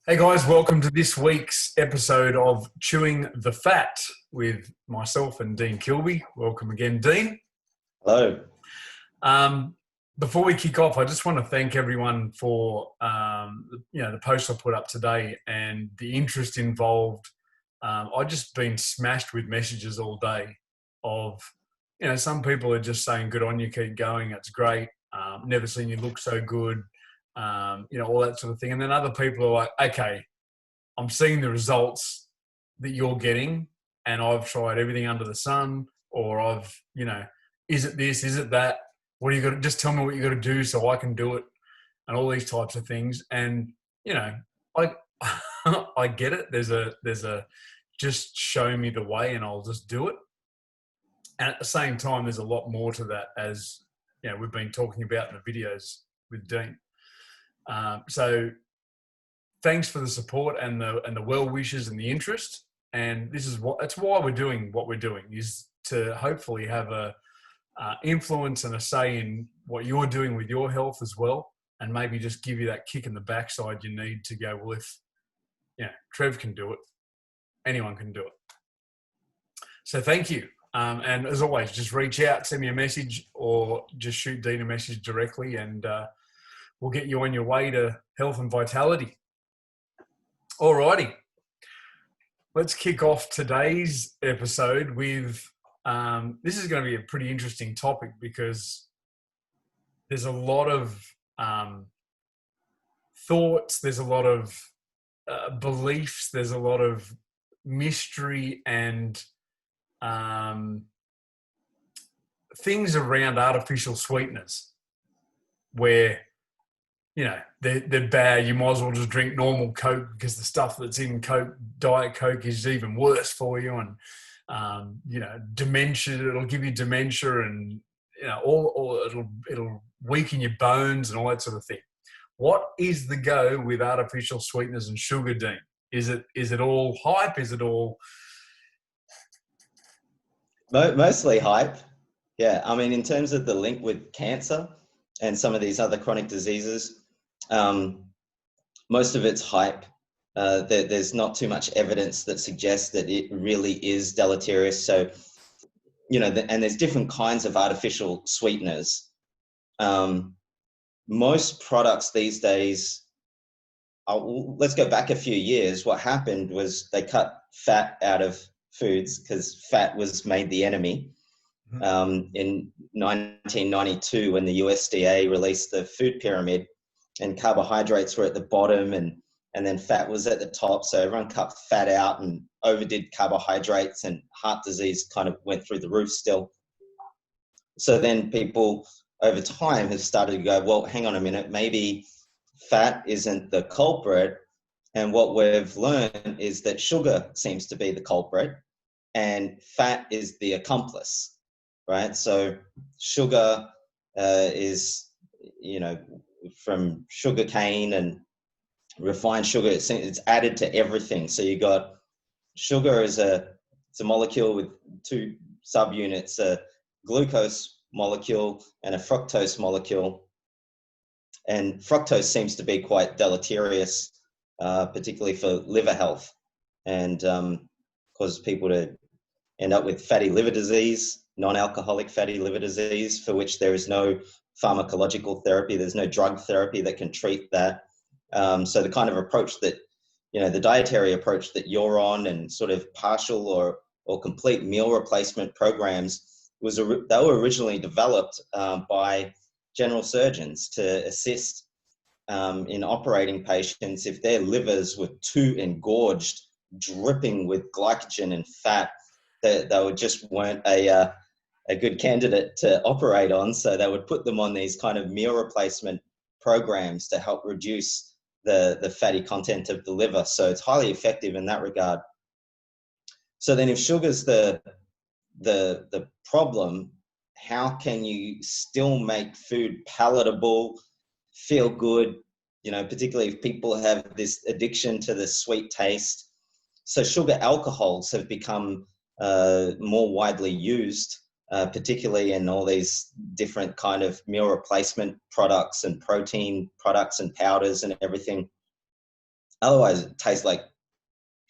Hey guys, welcome to this week's episode of Chewing the Fat with myself and Dean Kilby. Welcome again, Dean. Hello. Before we kick off, I just want to thank everyone for the post I put up today and the interest involved. I've just been smashed with messages all day of, some people are just saying, good on you, keep going, that's great. Never seen you look so good. All that sort of thing. And then other people are like, okay, I'm seeing the results that you're getting and I've tried everything under the sun, or is it this, is it that? What do you got to, just tell me what you got to do so I can do it, and all these types of things. And, I, I get it. There's a, just show me the way and I'll just do it. And at the same time, there's a lot more to that, as, we've been talking about in the videos with Dean. So thanks for the support and the well wishes and the interest. And that's why we're doing what we're doing, is to hopefully have a influence and a say in what you're doing with your health as well, and maybe just give you that kick in the backside you need to go, well, if Trev can do it, anyone can do it. So thank you. And as always, just reach out, send me a message, or just shoot Dean a message directly, and we'll get you on your way to health and vitality. Alrighty. Let's kick off today's episode with, this is going to be a pretty interesting topic, because there's a lot of thoughts, there's a lot of beliefs, there's a lot of mystery and things around artificial sweeteners where, they're bad. You might as well just drink normal Coke, because the stuff that's in Coke, Diet Coke, is even worse for you. And, dementia, it'll give you dementia, and, all it'll weaken your bones and all that sort of thing. What is the go with artificial sweeteners and sugar, Dean? Is it all hype? Is it all... Mostly hype. Yeah. I mean, in terms of the link with cancer and some of these other chronic diseases, most of it's hype. There's not too much evidence that suggests that it really is deleterious. So, and there's different kinds of artificial sweeteners. Most products these days, let's go back a few years. What happened was they cut fat out of foods, because fat was made the enemy. In 1992, when the USDA released the food pyramid, and carbohydrates were at the bottom and then fat was at the top. So everyone cut fat out and overdid carbohydrates, and heart disease kind of went through the roof still. So then people over time have started to go, well, hang on a minute, maybe fat isn't the culprit. And what we've learned is that sugar seems to be the culprit and fat is the accomplice, right? So sugar is, from sugar cane and refined sugar, it's added to everything. So you got sugar it's a molecule with two subunits, a glucose molecule and a fructose molecule. And fructose seems to be quite deleterious, particularly for liver health, and causes people to end up with fatty liver disease, non-alcoholic fatty liver disease, for which there is no pharmacological therapy. There's no drug therapy that can treat that. So the kind of approach that, the dietary approach that you're on, and sort of partial or complete meal replacement programs, they were originally developed by general surgeons to assist in operating patients if their livers were too engorged, dripping with glycogen and fat. They just weren't a good candidate to operate on. So they would put them on these kind of meal replacement programs to help reduce the fatty content of the liver. So it's highly effective in that regard. So then if sugar's the problem, how can you still make food palatable, feel good, particularly if people have this addiction to the sweet taste? So sugar alcohols have become more widely used, particularly in all these different kind of meal replacement products and protein products and powders and everything. Otherwise, it tastes like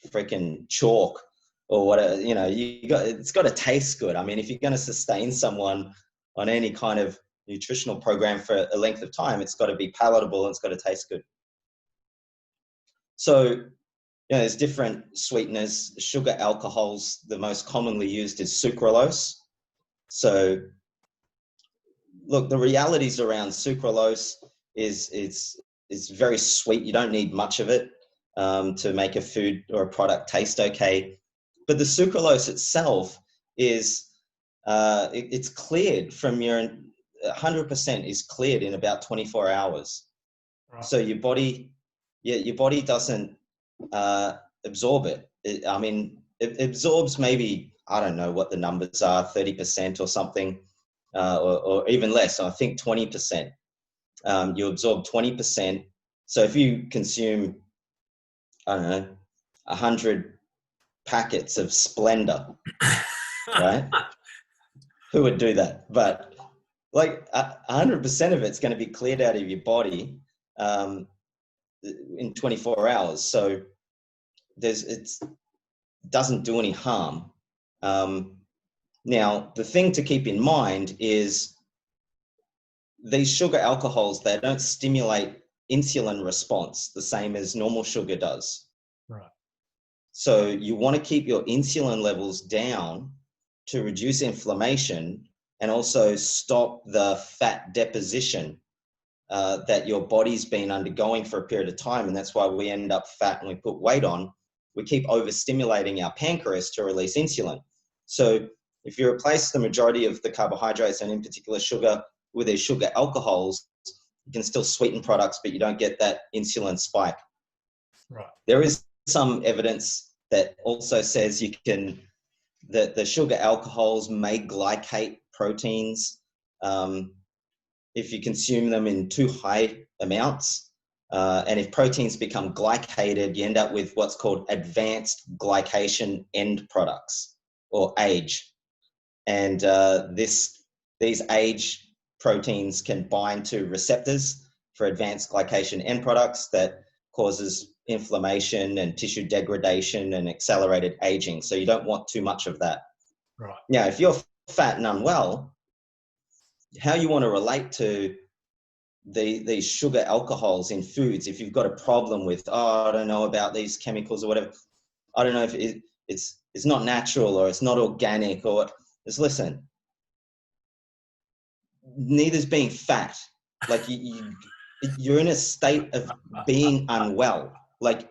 freaking chalk or whatever. You know, it's got to taste good. I mean, if you're going to sustain someone on any kind of nutritional program for a length of time, it's got to be palatable and it's got to taste good. So, you know, there's different sweeteners. Sugar alcohols, the most commonly used is sucralose. So, look, the realities around sucralose is it's very sweet. You don't need much of it to make a food or a product taste okay. But the sucralose itself is it's cleared from your 100% is cleared in about 24 hours. Right. So your body doesn't absorb it. I mean, it absorbs maybe, I don't know what the numbers are, 30% or something, or even less. I think 20%. You absorb 20%. So if you consume, I don't know, 100 packets of Splenda, right? Who would do that? But like 100% of it's going to be cleared out of your body in 24 hours. So it doesn't do any harm. Now, the thing to keep in mind is these sugar alcohols, they don't stimulate insulin response the same as normal sugar does. Right. So you want to keep your insulin levels down to reduce inflammation and also stop the fat deposition that your body's been undergoing for a period of time. And that's why we end up fat and we put weight on. We keep overstimulating our pancreas to release insulin. So if you replace the majority of the carbohydrates and in particular sugar with these sugar alcohols, you can still sweeten products, but you don't get that insulin spike. Right. There is some evidence that also says that the sugar alcohols may glycate proteins if you consume them in too high amounts. And if proteins become glycated, you end up with what's called advanced glycation end products, or AGE. And these AGE proteins can bind to receptors for advanced glycation end products that causes inflammation and tissue degradation and accelerated aging. So you don't want too much of that. Right. Now, if you're fat and unwell, how you want to relate to these sugar alcohols in foods, if you've got a problem with, I don't know about these chemicals or whatever, I don't know if it's not natural or it's not organic or just listen, neither's being fat. Like you're in a state of being unwell. Like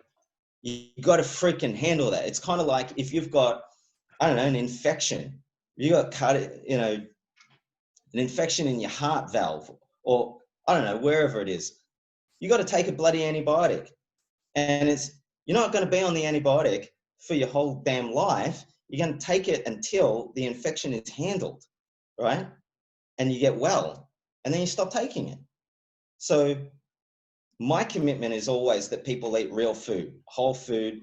you got to freaking handle that. It's kind of like if you've got, I don't know, an infection, you got an infection in your heart valve, or I don't know, wherever it is, you got to take a bloody antibiotic. And you're not going to be on the antibiotic for your whole damn life. You're going to take it until the infection is handled, right? And you get well, and then you stop taking it. So my commitment is always that people eat real food, whole food,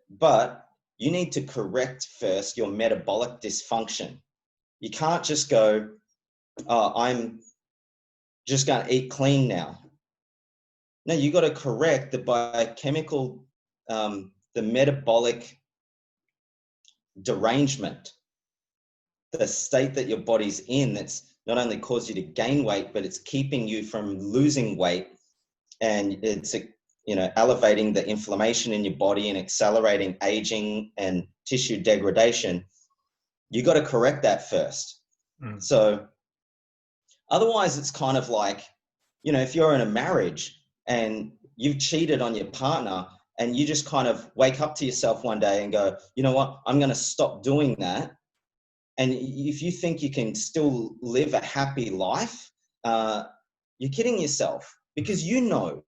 but you need to correct first your metabolic dysfunction. You can't just go, oh, I'm just going to eat clean now. No, you got to correct the biochemical, the metabolic derangement, the state that your body's in that's not only caused you to gain weight, but it's keeping you from losing weight, and it's elevating the inflammation in your body and accelerating aging and tissue degradation. You got to correct that first. So otherwise it's kind of like, if you're in a marriage and you've cheated on your partner and you just kind of wake up to yourself one day and go, you know what, I'm going to stop doing that. And if you think you can still live a happy life, you're kidding yourself, because you got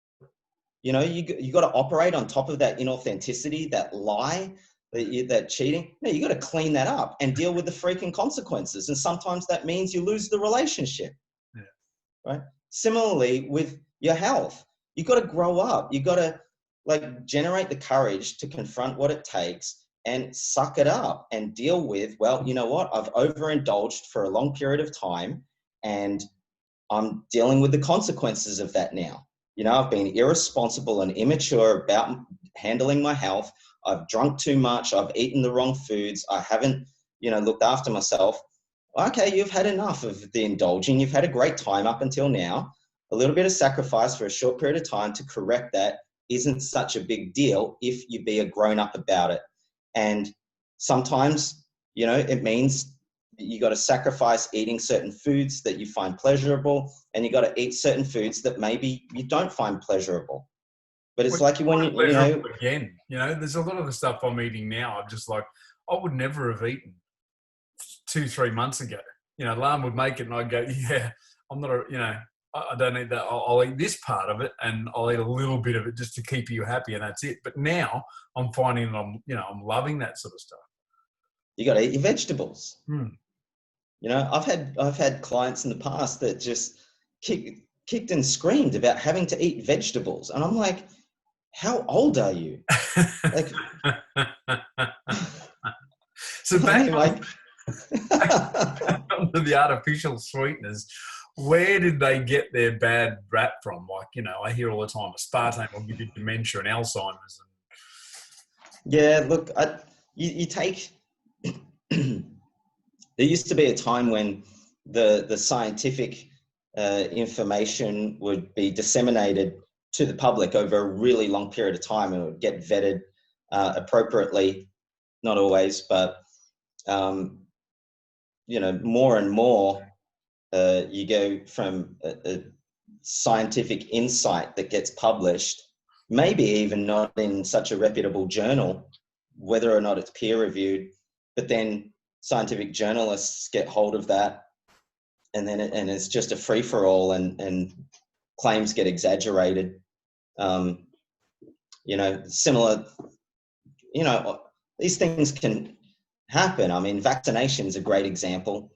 to operate on top of that inauthenticity, that lie, that cheating. No, you got to clean that up and deal with the freaking consequences. And sometimes that means you lose the relationship. Yeah. Right? Similarly with your health, you got to grow up. You got to generate the courage to confront what it takes and suck it up and deal with, well, you know what? I've overindulged for a long period of time and I'm dealing with the consequences of that now. You know, I've been irresponsible and immature about handling my health. I've drunk too much. I've eaten the wrong foods. I haven't, you know, looked after myself. Okay, you've had enough of the indulging. You've had a great time up until now. A little bit of sacrifice for a short period of time to correct that isn't such a big deal if you be a grown up about it. And sometimes, you know, it means you got to sacrifice eating certain foods that you find pleasurable, and you got to eat certain foods that maybe you don't find pleasurable. But it's like when you know, again, you know, there's a lot of the stuff I'm eating now. I'm just like, I would never have eaten 2-3 months ago. You know, Lam would make it, and I'd go, yeah, I'm not a, you know, I don't eat that. I'll eat this part of it, and I'll eat a little bit of it just to keep you happy, and that's it. But now I'm finding that I'm loving that sort of stuff. you got to eat your vegetables. Hmm. You know, I've had clients in the past that just kicked and screamed about having to eat vegetables, and I'm like, how old are you? Like, so I mean, like, onto the artificial sweeteners, where did they get their bad rap from? Like, you know, I hear all the time, aspartame will give you dementia and Alzheimer's. yeah, look, you take. There used to be a time when the scientific information would be disseminated to the public over a really long period of time, and it would get vetted appropriately. Not always, but you know, more and more you go from a scientific insight that gets published, maybe even not in such a reputable journal, whether or not it's peer reviewed, but then scientific journalists get hold of that, and then it's just a free for all, and claims get exaggerated. You know, similar. You know, these things can happen. I mean, vaccination is a great example.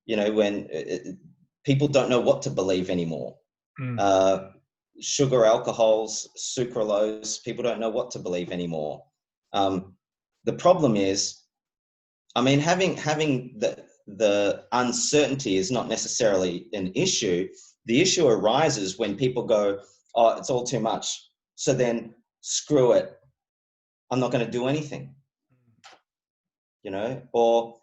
You know, when people don't know what to believe anymore. Sugar alcohols, sucralose, people don't know what to believe anymore. The problem is, I mean, having the uncertainty is not necessarily an issue. The issue arises when people go, oh, it's all too much. So then screw it. I'm not going to do anything, you know, or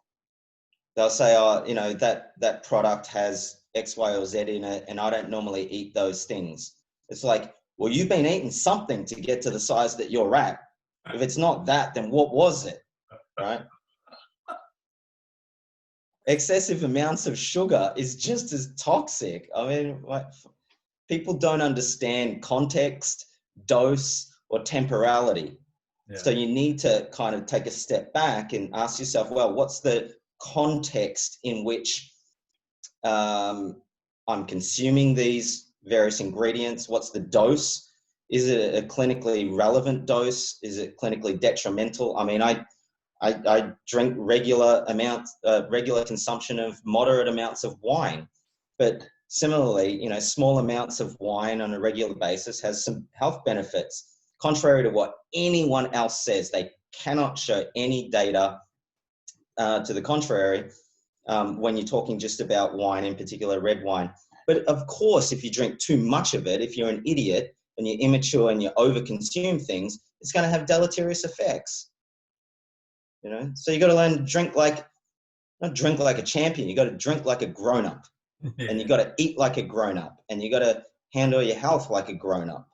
they'll say, oh, you know, that product has X, Y, or Z in it, and I don't normally eat those things. It's like, well, you've been eating something to get to the size that you're at. If it's not that, then what was it, right? Excessive amounts of sugar is just as toxic. I mean, people don't understand context, dose, or temporality. Yeah. So you need to kind of take a step back and ask yourself, well, what's the context in which I'm consuming these various ingredients? What's the dose? Is it a clinically relevant dose? Is it clinically detrimental? I mean, I drink regular consumption of moderate amounts of wine, but similarly, you know, small amounts of wine on a regular basis has some health benefits. Contrary to what anyone else says, they cannot show any data to the contrary when you're talking just about wine, in particular red wine. But of course, if you drink too much of it, if you're an idiot and you're immature and you overconsume things, it's going to have deleterious effects. You know, so you got to learn to drink not drink like a champion. You got to drink like a grown-up, and you got to eat like a grown-up, and you got to handle your health like a grown-up.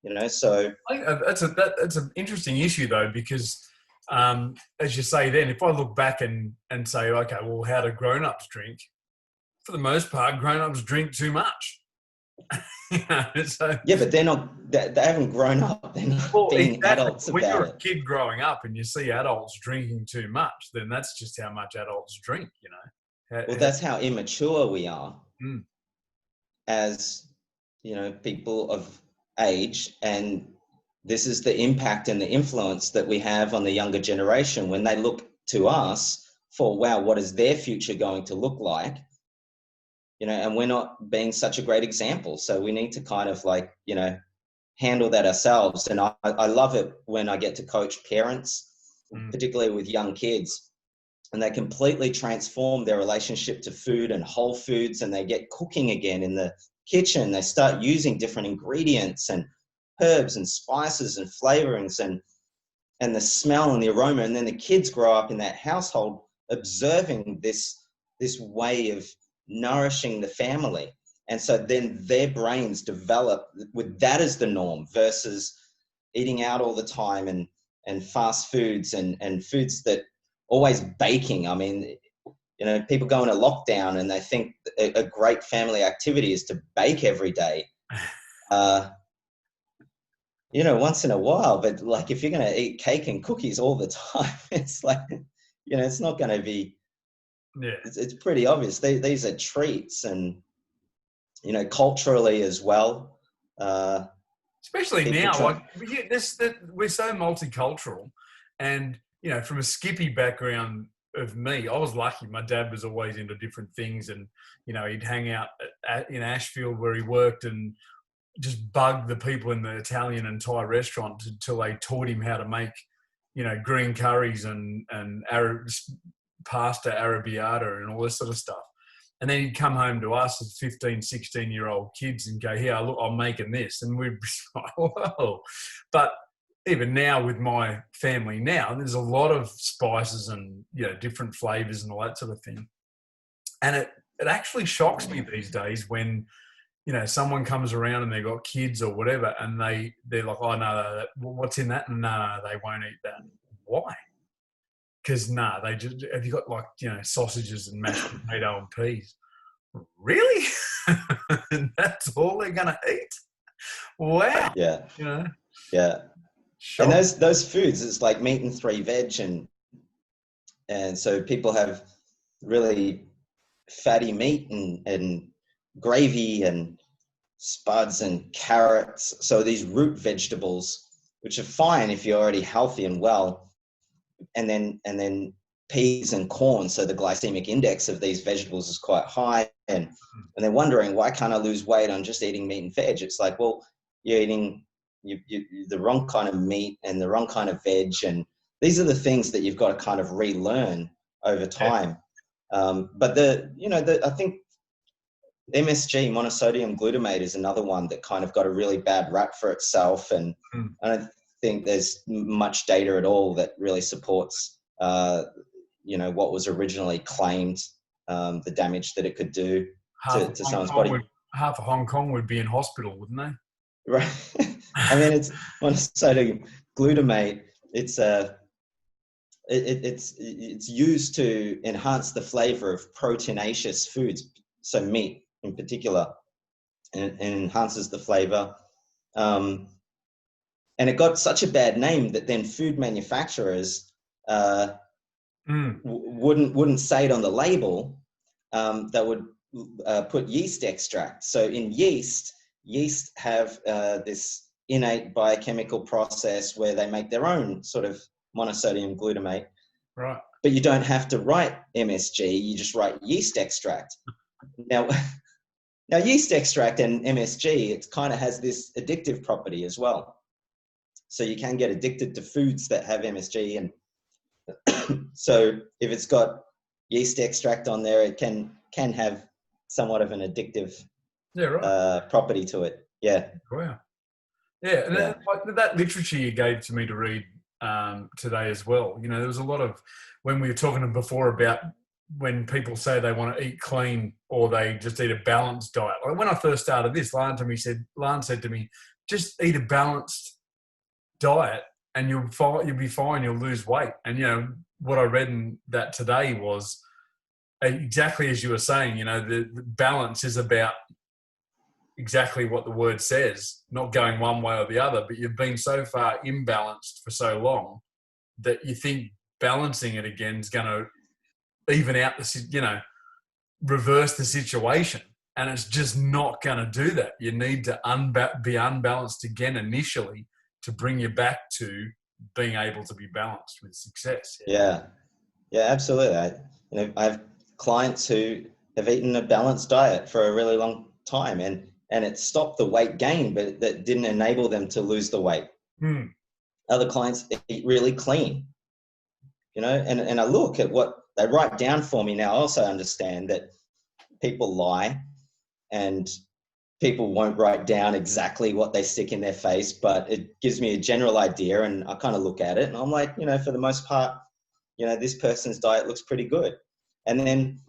You know, so that's an interesting issue though, because as you say, then if I look back and say, okay, well, how do grown-ups drink? For the most part, grown-ups drink too much. You know, so, yeah, but they're not. They haven't grown up. They're not being adults about it. When you're a kid growing up and you see adults drinking too much, then that's just how much adults drink. You know. Well, that's how immature we are Mm. as, you know, people of age, and this is the impact and the influence that we have on the younger generation when they look to us for, wow, what is their future going to look like? You know, and we're not being such a great example. So we need to kind of like, you know, handle that ourselves. And I love it when I get to coach parents, particularly with young kids, and they completely transform their relationship to food and whole foods, and they get cooking again in the kitchen, they start using different ingredients and herbs and spices and flavorings and the smell and the aroma. And then the kids grow up in that household observing this way of nourishing the family. And so then their brains develop with that as the norm versus eating out all the time and fast foods and foods that always baking. I mean, you know, people go into lockdown and they think a great family activity is to bake every day. You know, once in a while, but like if you're going to eat cake and cookies all the time, it's like, you know, it's not going to be, it's pretty obvious. These are treats, and, you know, culturally as well. Especially now, like we're so multicultural, and, you know, from a Skippy background of me, I was lucky. My dad was always into different things, and, you know, he'd hang out in Ashfield where he worked and just bug the people in the Italian and Thai restaurant until they taught him how to make, you know, green curries and Arab pasta arrabbiata and all this sort of stuff. And then he'd come home to us as 15, 16-year-old kids and go, here, look, I'm making this. And we'd be like, whoa. But even now with my family now, there's a lot of spices and, you know, different flavors and all that sort of thing. And it actually shocks me these days when, you know, someone comes around and they've got kids or whatever, and they're like, oh, no, what's in that? No, they won't eat that. Why? Because, they just, have you got, like, you know, sausages and mashed potato and peas? Really? And that's all they're going to eat? Wow. Yeah. You know? Yeah. Shock. And those foods, it's like meat and 3 veg, and so people have really fatty meat and gravy and spuds and carrots. So these root vegetables, which are fine if you're already healthy and well, and then peas and corn. So the glycemic index of these vegetables is quite high, and they're wondering, why can't I lose weight on just eating meat and veg? It's like, well, you're eating the wrong kind of meat and the wrong kind of veg, and these are the things that you've got to kind of relearn over time. But I think MSG, monosodium glutamate, is another one that kind of got a really bad rap for itself, and I don't think there's much data at all that really supports, you know, what was originally claimed, the damage that it could do to someone's body. Half of Hong Kong would be in hospital, wouldn't they? Right. I mean, it's monosodium glutamate. It's it's used to enhance the flavor of proteinaceous foods, so meat in particular, and enhances the flavor. And it got such a bad name that then food manufacturers wouldn't say it on the label. That would put yeast extract. So in yeast have this innate biochemical process where they make their own sort of monosodium glutamate. Right. But you don't have to write MSG, you just write yeast extract. Now yeast extract and MSG, it kind of has this addictive property as well. So you can get addicted to foods that have MSG, and so if it's got yeast extract on there, it can have somewhat of an addictive property to it. Yeah. Wow. Yeah, and that literature you gave to me to read today as well. You know, there was a lot of, when we were talking before about when people say they want to eat clean or they just eat a balanced diet. Like when I first started this, Lance said to me, just eat a balanced diet and you'll be fine, you'll lose weight. And, you know, what I read in that today was exactly as you were saying, you know, the balance is about exactly what the word says, not going one way or the other, but you've been so far imbalanced for so long that you think balancing it again is going to even out the, you know, reverse the situation. And it's just not going to do that. You need to be unbalanced again initially to bring you back to being able to be balanced with success. Yeah, absolutely. I have clients who have eaten a balanced diet for a really long time, and it stopped the weight gain, but that didn't enable them to lose the weight. Other clients eat really clean, you know, and I look at what they write down for me now. I also understand that people lie and people won't write down exactly what they stick in their face, but it gives me a general idea, and I kind of look at it and I'm like, for the most part, this person's diet looks pretty good. And then,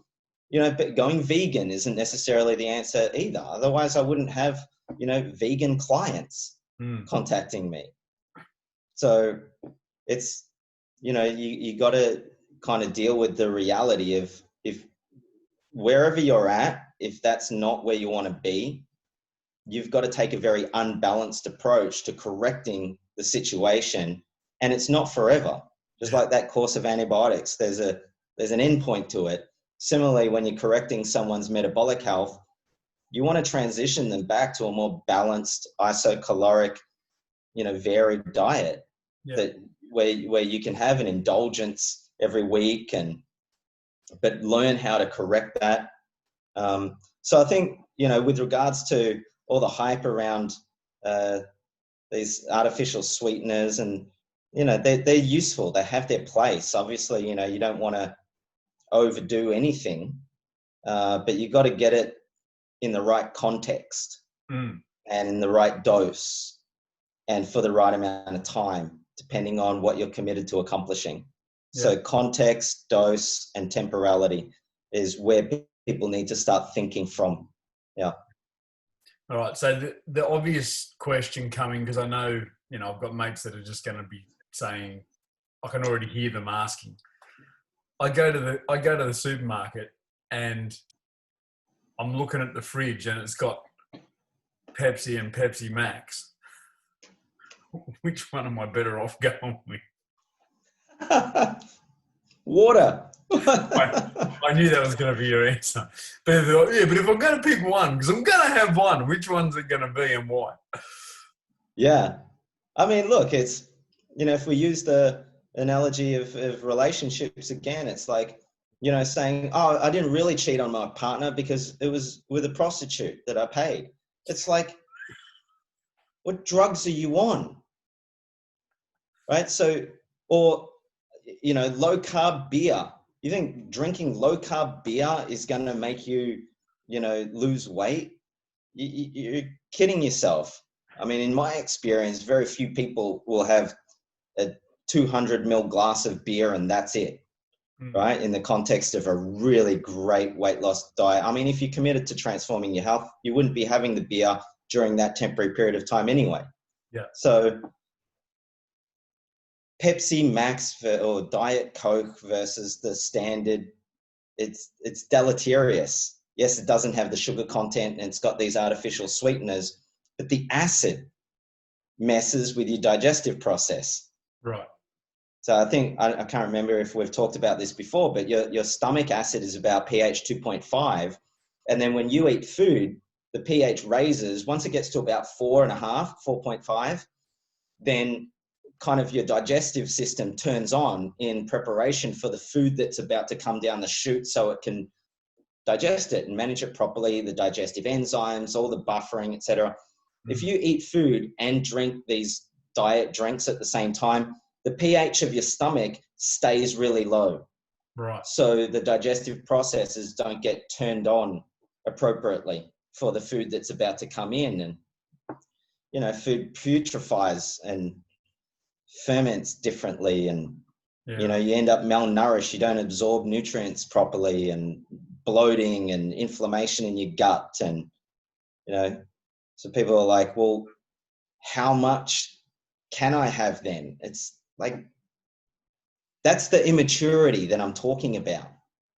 but going vegan isn't necessarily the answer either. Otherwise I wouldn't have, vegan clients contacting me. So it's, you got to kind of deal with the reality of, if wherever you're at, if that's not where you want to be, you've got to take a very unbalanced approach to correcting the situation. And it's not forever. Just like that course of antibiotics, there's an end point to it. Similarly, when you're correcting someone's metabolic health, you want to transition them back to a more balanced, isocaloric, varied diet, that where you can have an indulgence every week, but learn how to correct that. So I think, with regards to all the hype around these artificial sweeteners, and they're useful, they have their place. Obviously, you don't want to overdo anything, but you got to get it in the right context and in the right dose and for the right amount of time, depending on what you're committed to accomplishing. So context, dose, and temporality is where people need to start thinking from. Yeah. All right. So the obvious question coming, because I know, I've got mates that are just going to be saying, I can already hear them asking. I go to the supermarket and I'm looking at the fridge and it's got Pepsi and Pepsi Max. Which one am I better off going with? Water. I knew that was going to be your answer. But if I'm going to pick one, because I'm going to have one, which one's it going to be and why? Yeah. I mean, look, it's, if we use the analogy of relationships again, it's like, saying, oh, I didn't really cheat on my partner because it was with a prostitute that I paid. It's like, what drugs are you on? Right? So, or, low carb beer. You think drinking low carb beer is going to make you, lose weight? You're kidding yourself. I mean, in my experience, very few people will have a 200 ml glass of beer and that's it, right? In the context of a really great weight loss diet. I mean, if you're committed to transforming your health, you wouldn't be having the beer during that temporary period of time anyway. Yeah. So Pepsi Max or Diet Coke versus the standard, it's deleterious. Yes, it doesn't have the sugar content and it's got these artificial sweeteners, but the acid messes with your digestive process. Right. So I think, I can't remember if we've talked about this before, but your stomach acid is about pH 2.5. And then when you eat food, the pH raises. Once it gets to about 4.5, 4.5, then kind of your digestive system turns on in preparation for the food that's about to come down the chute so it can digest it and manage it properly, the digestive enzymes, all the buffering, etc. If you eat food and drink these diet drinks at the same time, the pH of your stomach stays really low. Right. So the digestive processes don't get turned on appropriately for the food that's about to come in. And, food putrefies and ferments differently. And, you end up malnourished. You don't absorb nutrients properly, and bloating and inflammation in your gut. And, so people are like, well, how much can I have then? It's like, that's the immaturity that I'm talking about.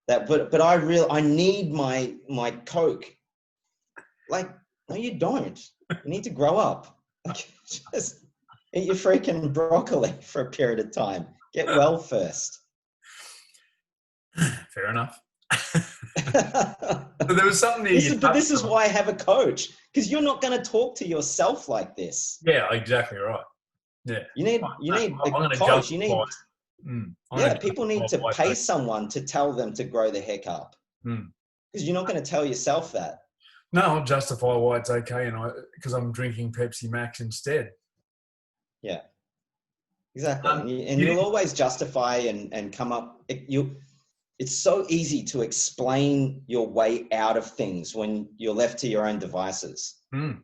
But I need my Coke. Like, no, you don't. You need to grow up. Like, just eat your freaking broccoli for a period of time. Get well first. Fair enough. But there was something this is why I have a coach, because you're not going to talk to yourself like this. Yeah, exactly right. Yeah. You need a coach. You need, people need to pay someone to tell them to grow the heck up. Because you're not going to tell yourself that. No, I'll justify why it's okay, because I'm drinking Pepsi Max instead. Yeah, exactly. And you'll always justify and come up. it's so easy to explain your way out of things when you're left to your own devices. Mm.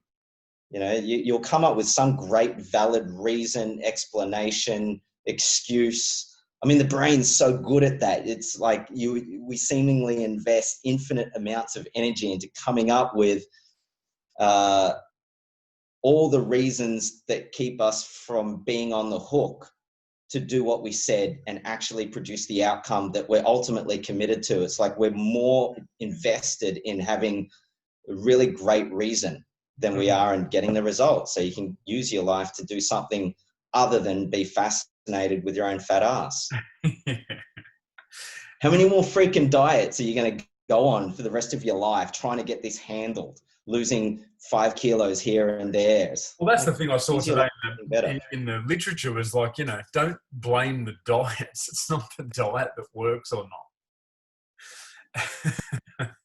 You know, you'll come up with some great, valid reason, explanation, excuse. I mean, the brain's so good at that. It's like we seemingly invest infinite amounts of energy into coming up with all the reasons that keep us from being on the hook to do what we said and actually produce the outcome that we're ultimately committed to. It's like we're more invested in having a really great reason than we are in getting the results. So you can use your life to do something other than be fascinated with your own fat ass. How many more freaking diets are you going to go on for the rest of your life trying to get this handled, losing 5 kilos here and there? Well, that's the thing I saw today in the literature was like, you know, don't blame the diets. It's not the diet that works or not.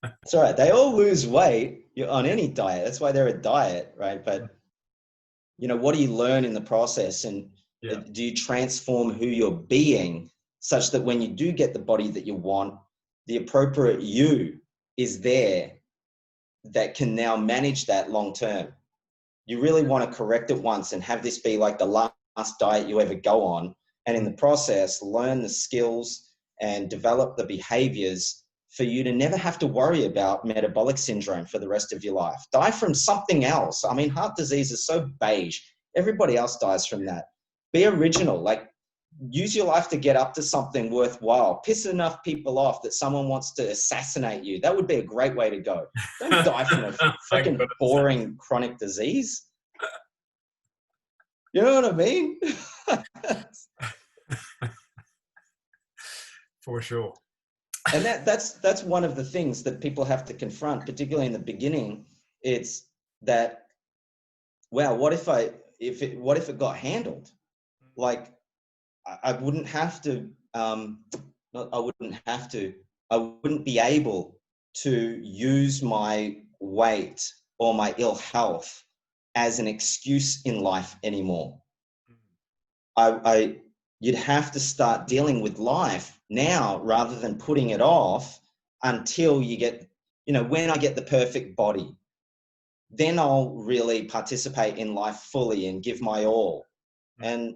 That's all right. They all lose weight on any diet. That's why they're a diet, right? But, you know, what do you learn in the process? And do you transform who you're being such that when you do get the body that you want, the appropriate you is there that can now manage that long term? You really want to correct it once and have this be like the last diet you ever go on. And in the process, learn the skills and develop the behaviors for you to never have to worry about metabolic syndrome for the rest of your life. Die from something else. I mean, heart disease is so beige. Everybody else dies from that. Be original. Like, use your life to get up to something worthwhile. Piss enough people off that someone wants to assassinate you. That would be a great way to go. Don't die from a freaking boring chronic disease. You know what I mean? For sure. And that's one of the things that people have to confront, particularly in the beginning. It's that, wow, what if it got handled? Like, I wouldn't have to, I wouldn't be able to use my weight or my ill health as an excuse in life anymore. You'd have to start dealing with life now rather than putting it off until you get, you know, when I get the perfect body, then I'll really participate in life fully and give my all. And,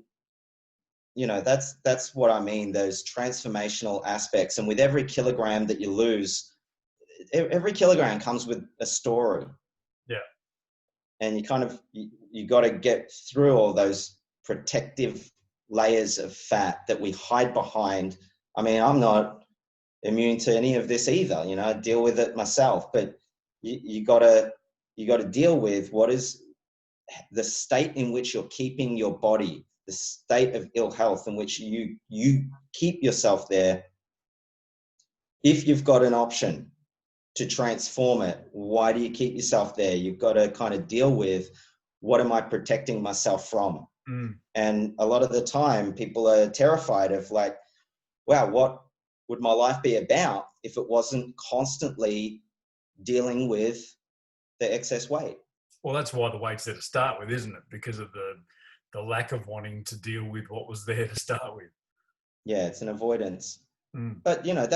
you know, that's what I mean, those transformational aspects. And with every kilogram that you lose, every kilogram comes with a story. Yeah. And you got to get through all those protective layers of fat that we hide behind. I mean, I'm not immune to any of this either. You know, I deal with it myself, but you got to deal with what is the state in which you're keeping your body, the state of ill health in which you keep yourself there. If you've got an option to transform it, why do you keep yourself there? You've got to kind of deal with, what am I protecting myself from? And a lot of the time people are terrified of, like, wow, what would my life be about if it wasn't constantly dealing with the excess weight? Well, that's why the weight's there to start with, isn't it? Because of the lack of wanting to deal with what was there to start with. Yeah, it's an avoidance. But, you know,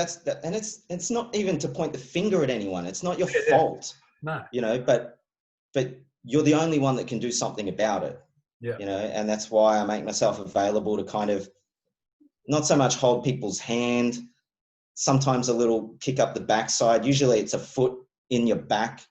and it's not even to point the finger at anyone. It's not your fault. No. You know, but you're the only one that can do something about it. Yeah. You know, and that's why I make myself available to kind of not so much hold people's hand, sometimes a little kick up the backside. Usually it's a foot in your back,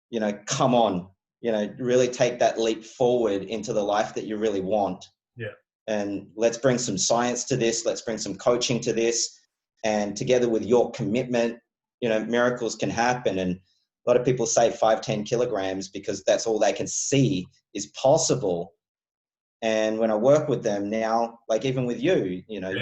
you know, come on, you know, really take that leap forward into the life that you really want. Yeah. And let's bring some science to this. Let's bring some coaching to this. And together with your commitment, you know, miracles can happen. And a lot of people say 5-10 kilograms because that's all they can see is possible. And when I work with them now, like even with you, you know,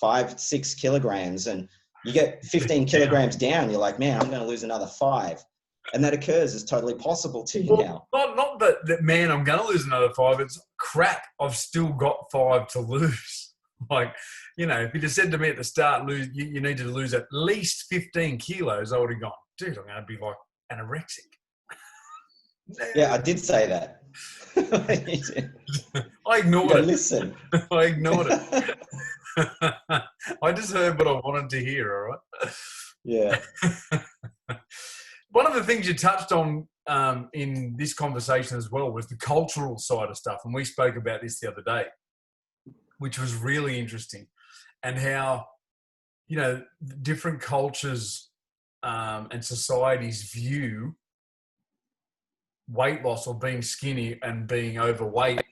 5-6 kilograms and you get 15 kilograms down, you're like, man, I'm going to lose another 5. And that occurs is totally possible to you now. Not that, man, I'm going to lose another 5. It's crap. I've still got 5 to lose. Like, you know, if you'd have said to me at the start, you need to lose at least 15 kilos, I would have gone, dude, I'm going to be like anorexic. Yeah, I did say that. I ignored it. Listen. I ignored it. I just heard what I wanted to hear, all Yeah. right? One of the things you touched on in this conversation as well was the cultural side of stuff. And we spoke about this the other day, which was really interesting. And how, different cultures and societies view weight loss or being skinny and being overweight,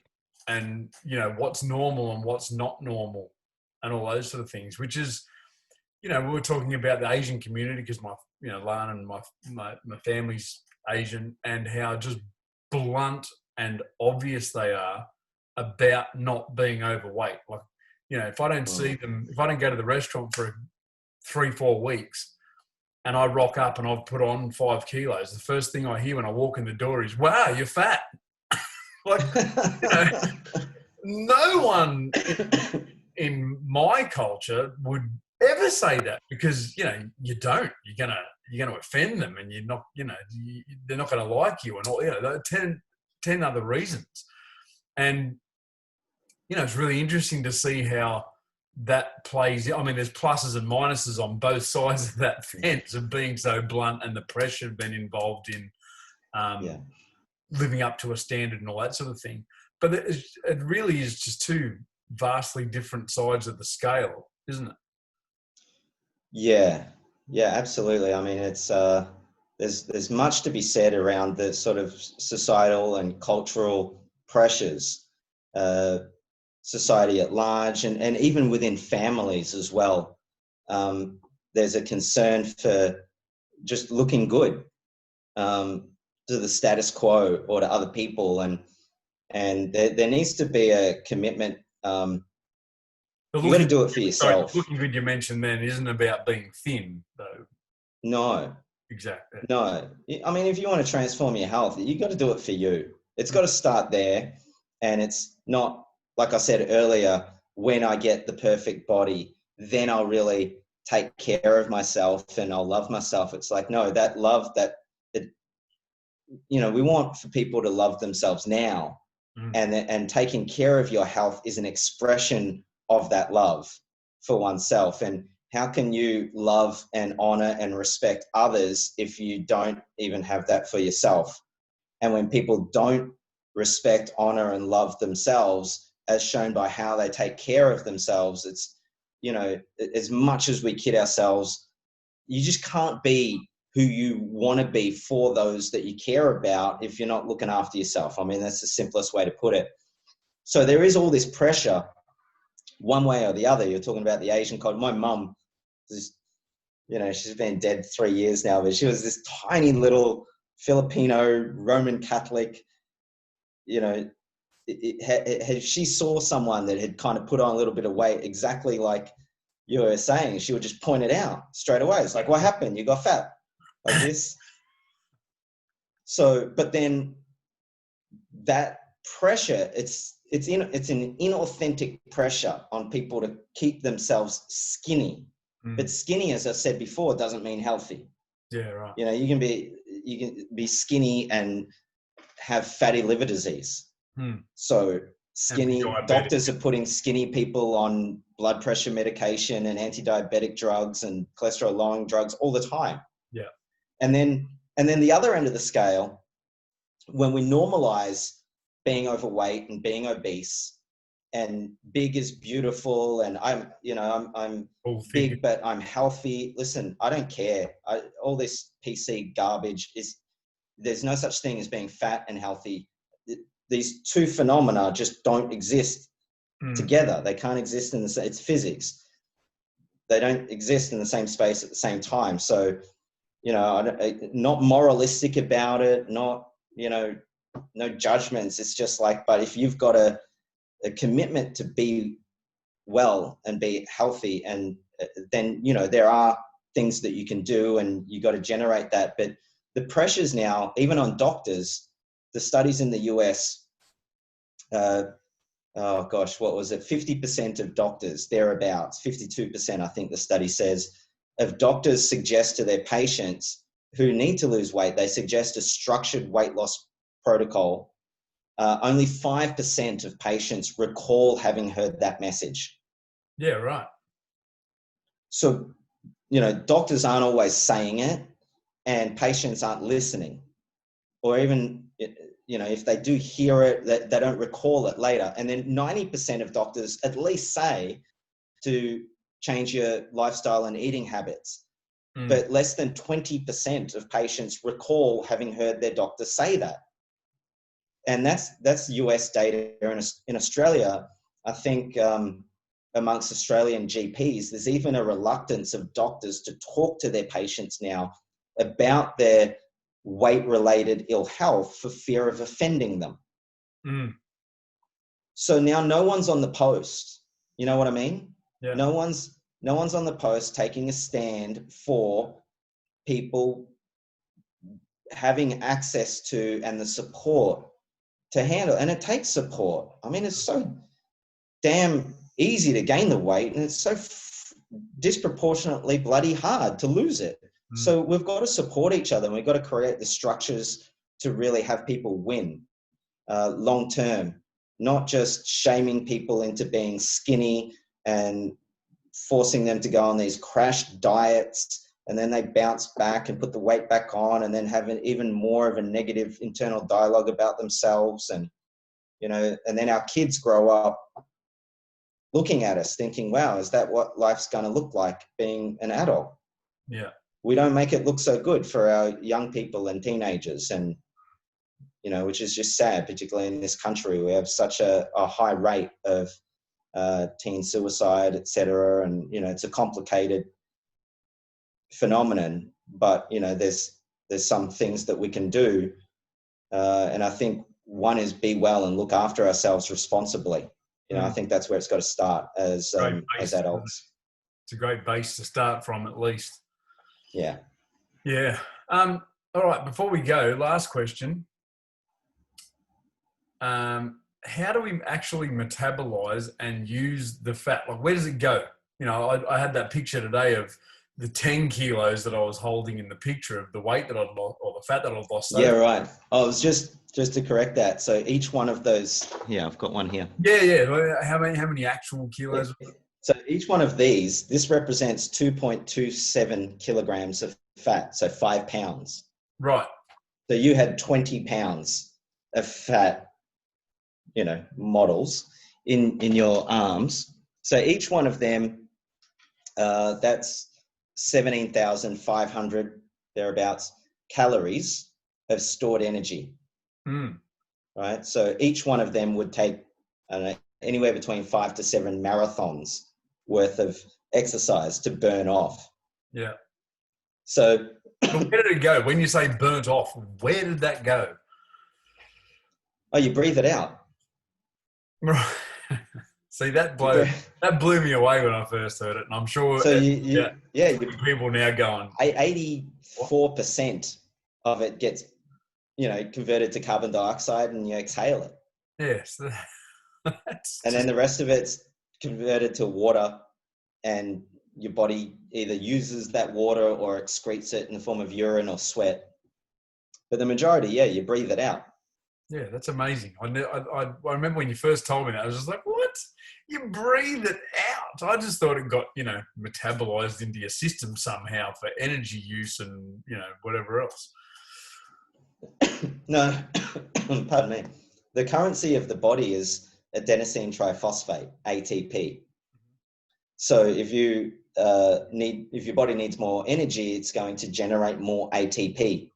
and what's normal and what's not normal, and all those sort of things, which is, we were talking about the Asian community, because my Lana and my family's Asian, and how just blunt and obvious they are about not being overweight. Like, if I don't see them, if I don't go to the restaurant for 3-4 weeks and I rock up and I've put on 5 kilos, the first thing I hear when I walk in the door is, "Wow, you're fat." Like, no one in my culture would ever say that, because you don't. You're gonna offend them, and you're not. They're not going to like you, and all. There are 10 other reasons, and it's really interesting to see how that plays. I mean, there's pluses and minuses on both sides of that fence of being so blunt, and the pressure been involved in living up to a standard and all that sort of thing. But it really is just two vastly different sides of the scale, isn't it? Yeah, absolutely. I mean, it's there's much to be said around the sort of societal and cultural pressures, society at large, and even within families as well. There's a concern for just looking good to the status quo or to other people, and there needs to be a commitment. You got to do it for yourself. Sorry, looking good you mentioned then isn't about being thin, though. No. Exactly. No. I mean, if you want to transform your health, you got to do it for you. It's got to start there. And it's not, like I said earlier, when I get the perfect body, then I'll really take care of myself and I'll love myself. It's like, no, that love we want for people to love themselves now. And taking care of your health is an expression of that love for oneself. And how can you love and honor and respect others if you don't even have that for yourself? And when people don't respect, honor, and love themselves, as shown by how they take care of themselves, it's, as much as we kid ourselves, you just can't be who you want to be for those that you care about if you're not looking after yourself. I mean, that's the simplest way to put it. So there is all this pressure one way or the other. You're talking about the Asian culture. My mum, she's been dead 3 years now, but she was this tiny little Filipino Roman Catholic. She saw someone that had kind of put on a little bit of weight, exactly like you were saying, she would just point it out straight away. It's like, what happened? You got fat like this. So, but then that pressure, it's an inauthentic pressure on people to keep themselves skinny. But skinny, as I said before, doesn't mean healthy. Yeah, right. You can be skinny and have fatty liver disease. So skinny, doctors are putting skinny people on blood pressure medication and anti-diabetic drugs and cholesterol lowering drugs all the time. Yeah. And then the other end of the scale, when we normalize being overweight and being obese, and big is beautiful, and I'm big, but I'm healthy. Listen, I don't care. All this PC garbage there's no such thing as being fat and healthy. These two phenomena just don't exist together. They can't exist it's physics. They don't exist in the same space at the same time. So, not moralistic about it, not, no judgments. It's just like, but if you've got a commitment to be well and be healthy, and then, there are things that you can do, and you got to generate that. But the pressures now, even on doctors, the studies in the US, what was it? 50% of doctors, thereabouts, 52%, I think the study says, of doctors suggest to their patients who need to lose weight, they suggest a structured weight loss protocol. Only 5% of patients recall having heard that message. Yeah, right. So, doctors aren't always saying it, and patients aren't listening. Or even, if they do hear it, they don't recall it later. And then 90% of doctors at least say to change your lifestyle and eating habits. But less than 20% of patients recall having heard their doctor say that. And that's US data. In Australia, I think amongst Australian GPs, there's even a reluctance of doctors to talk to their patients now about their weight-related ill health for fear of offending them. So now no one's on the post. You know what I mean? Yeah. No one's on the post taking a stand for people having access to and the support to handle. And it takes support. I mean, it's so damn easy to gain the weight, and it's so disproportionately bloody hard to lose it. So we've got to support each other, and we've got to create the structures to really have people win long term, not just shaming people into being skinny and forcing them to go on these crash diets, and then they bounce back and put the weight back on, and then have even more of a negative internal dialogue about themselves. And, and then our kids grow up looking at us thinking, wow, is that what life's going to look like being an adult? Yeah. We don't make it look so good for our young people and teenagers. And, which is just sad, particularly in this country. We have such a high rate of teen suicide, etc. And, it's a complicated phenomenon, but, there's some things that we can do. And I think one is be well and look after ourselves responsibly. I think that's where it's got to start as adults. It's a great base to start from, at least. Yeah. Yeah. All right. Before we go, last question. How do we actually metabolize and use the fat? Like, where does it go? I had that picture today of the 10 kilos that I was holding in the picture of the weight that I'd lost, or the fat that I'd lost. Yeah, right. I was just to correct that. So each one of those, I've got one here. Yeah. How many actual kilos? So each one of these, this represents 2.27 kilograms of fat, so 5 pounds. Right. So you had 20 pounds of fat, models in your arms. So each one of them, that's 17,500 thereabouts calories of stored energy. Right. So each one of them would take anywhere between 5 to 7 marathons worth of exercise to burn off. Yeah. So but where did it go? When you say burnt off, where did that go? Oh, you breathe it out. See, that blew me away when I first heard it, and I'm sure. So people now going 84% of it gets, converted to carbon dioxide, and you exhale it. Yes. And then the rest of it's converted to water, and your body either uses that water or excretes it in the form of urine or sweat. But the majority, you breathe it out. Yeah, that's amazing. I remember when you first told me that, I was just like, what? You breathe it out? I just thought it got, metabolized into your system somehow for energy use and, whatever else. No, pardon me. The currency of the body is adenosine triphosphate, ATP. So if your body needs more energy, it's going to generate more ATP.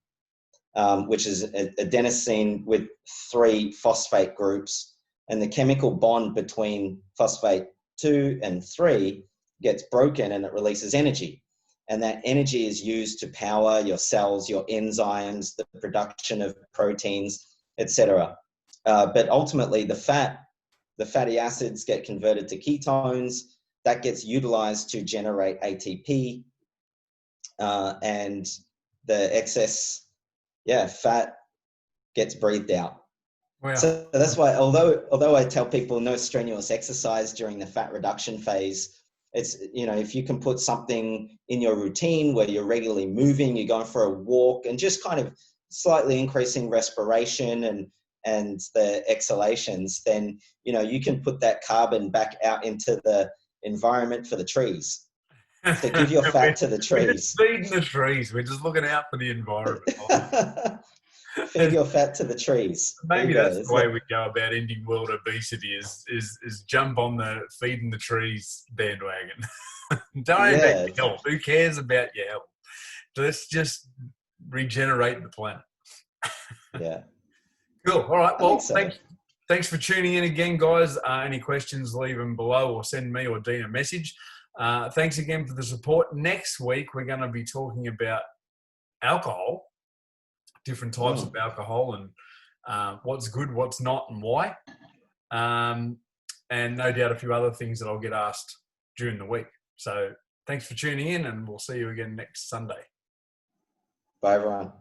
Which is adenosine with 3 phosphate groups, and the chemical bond between phosphate 2 and 3 gets broken and it releases energy. And that energy is used to power your cells, your enzymes, the production of proteins, etc. But ultimately, the fatty acids get converted to ketones. That gets utilized to generate ATP, and the excess fat gets breathed out. Wow. So that's why, although I tell people no strenuous exercise during the fat reduction phase, it's, if you can put something in your routine where you're regularly moving, you're going for a walk and just kind of slightly increasing respiration and the exhalations, then, you can put that carbon back out into environment for the trees. So give your fat to the We're just trees. feeding the trees. We're just looking out for the environment. Feed your fat to the trees. There you Maybe go. that's the way we go about ending world obesity is jump on the feeding the trees bandwagon. Don't worry about Yeah, your health. Who cares about your health? Let's just regenerate the planet. yeah. Cool. All right. I think Well, so. thanks for tuning in again, guys. Any questions, leave them below or send me or Dean a message. Thanks again for the support. Next week, we're going to be talking about alcohol, different types of alcohol, and what's good, what's not, and why. And no doubt a few other things that I'll get asked during the week. So thanks for tuning in, and we'll see you again next Sunday. Bye, everyone.